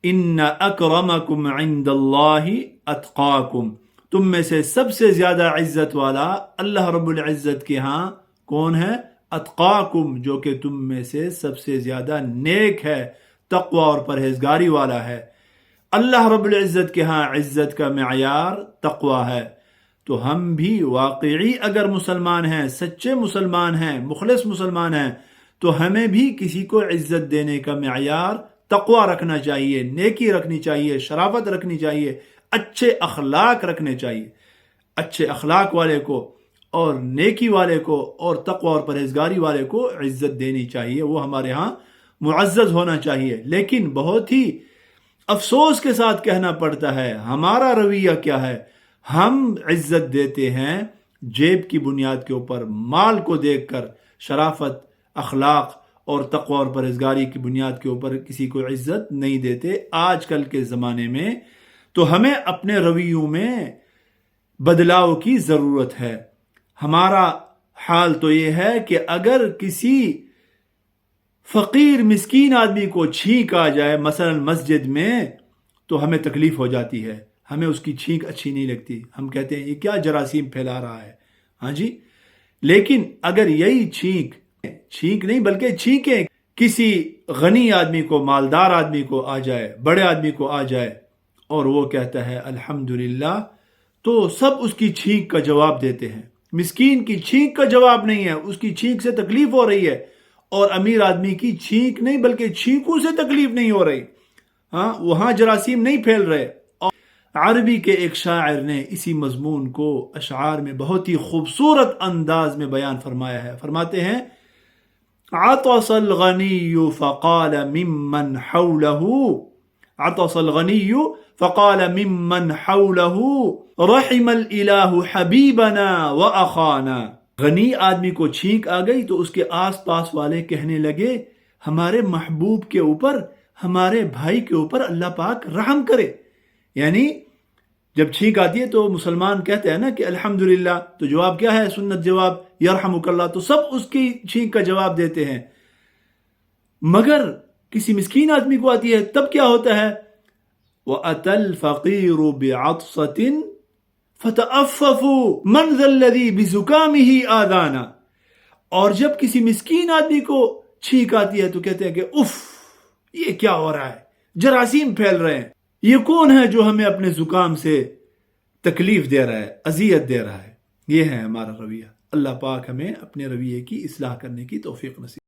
ان اکرمکم عند اللہ اتقاکم، تم میں سے سب سے زیادہ عزت والا اللہ رب العزت کے ہاں کون ہے؟ اتقاکم، جو کہ تم میں سے سب سے زیادہ نیک ہے، تقوی اور پرہیزگاری والا ہے۔ اللہ رب العزت کے ہاں عزت کا معیار تقوی ہے، تو ہم بھی واقعی اگر مسلمان ہیں، سچے مسلمان ہیں، مخلص مسلمان ہیں، تو ہمیں بھی کسی کو عزت دینے کا معیار تقوی رکھنا چاہیے، نیکی رکھنی چاہیے، شرافت رکھنی چاہیے، اچھے اخلاق رکھنے چاہیے۔ اچھے اخلاق والے کو اور نیکی والے کو اور تقوی اور پرہیزگاری والے کو عزت دینی چاہیے، وہ ہمارے ہاں معزز ہونا چاہیے۔ لیکن بہت ہی افسوس کے ساتھ کہنا پڑتا ہے، ہمارا رویہ کیا ہے؟ ہم عزت دیتے ہیں جیب کی بنیاد کے اوپر، مال کو دیکھ کر، شرافت، اخلاق اور تقوی اور پرہیزگاری کی بنیاد کے اوپر کسی کو عزت نہیں دیتے آج کل کے زمانے میں۔ تو ہمیں اپنے رویوں میں بدلاؤ کی ضرورت ہے۔ ہمارا حال تو یہ ہے کہ اگر کسی فقیر مسکین آدمی کو چھینک آ جائے مثلا مسجد میں، تو ہمیں تکلیف ہو جاتی ہے، ہمیں اس کی چھینک اچھی نہیں لگتی، ہم کہتے ہیں یہ کیا جراثیم پھیلا رہا ہے، ہاں جی۔ لیکن اگر یہی چھینک نہیں بلکہ چھینکیں کسی غنی آدمی کو، مالدار آدمی کو آ جائے، بڑے آدمی کو آ جائے، اور وہ کہتا ہے الحمدللہ، تو سب اس کی چھینک کا جواب دیتے ہیں۔ مسکین کی چھینک کا جواب نہیں ہے، اس کی چھینک سے تکلیف ہو رہی ہے، اور امیر آدمی کی چھینک نہیں بلکہ چھینکوں سے تکلیف نہیں ہو رہی، ہاں، وہاں جراثیم نہیں پھیل رہے۔ اور عربی کے ایک شاعر نے اسی مضمون کو اشعار میں بہت ہی خوبصورت انداز میں بیان فرمایا ہے، فرماتے ہیں عطس الغنی فقال ممن حوله، عطس الغنی فقال ممن حوله رحم الالہ حبیبنا واخانا۔ غنی آدمی کو چھینک آ گئی تو اس کے آس پاس والے کہنے لگے ہمارے محبوب کے اوپر، ہمارے بھائی کے اوپر اللہ پاک رحم کرے۔ یعنی جب چھینک آتی ہے تو مسلمان کہتے ہیں نا کہ الحمدللہ، تو جواب کیا ہے؟ سنت جواب یرحمک اللہ، تو سب اس کی چھینک کا جواب دیتے ہیں۔ مگر کسی مسکین آدمی کو آتی ہے تب کیا ہوتا ہے؟ وَأَتَى الْفَقِيرُ بِعَطْسَةٍ فَتَأَفَّفُوا مَنْ ذَا الَّذِي بِزُكَامِهِ آذَانَا، اور جب کسی مسکین آدمی کو چھینک آتی ہے تو کہتے ہیں کہ اف، یہ کیا ہو رہا ہے، جراثیم پھیل رہے ہیں، یہ کون ہے جو ہمیں اپنے زکام سے تکلیف دے رہا ہے، اذیت دے رہا ہے۔ یہ ہے ہمارا رویہ۔ اللہ پاک ہمیں اپنے رویے کی اصلاح کرنے کی توفیق نصیب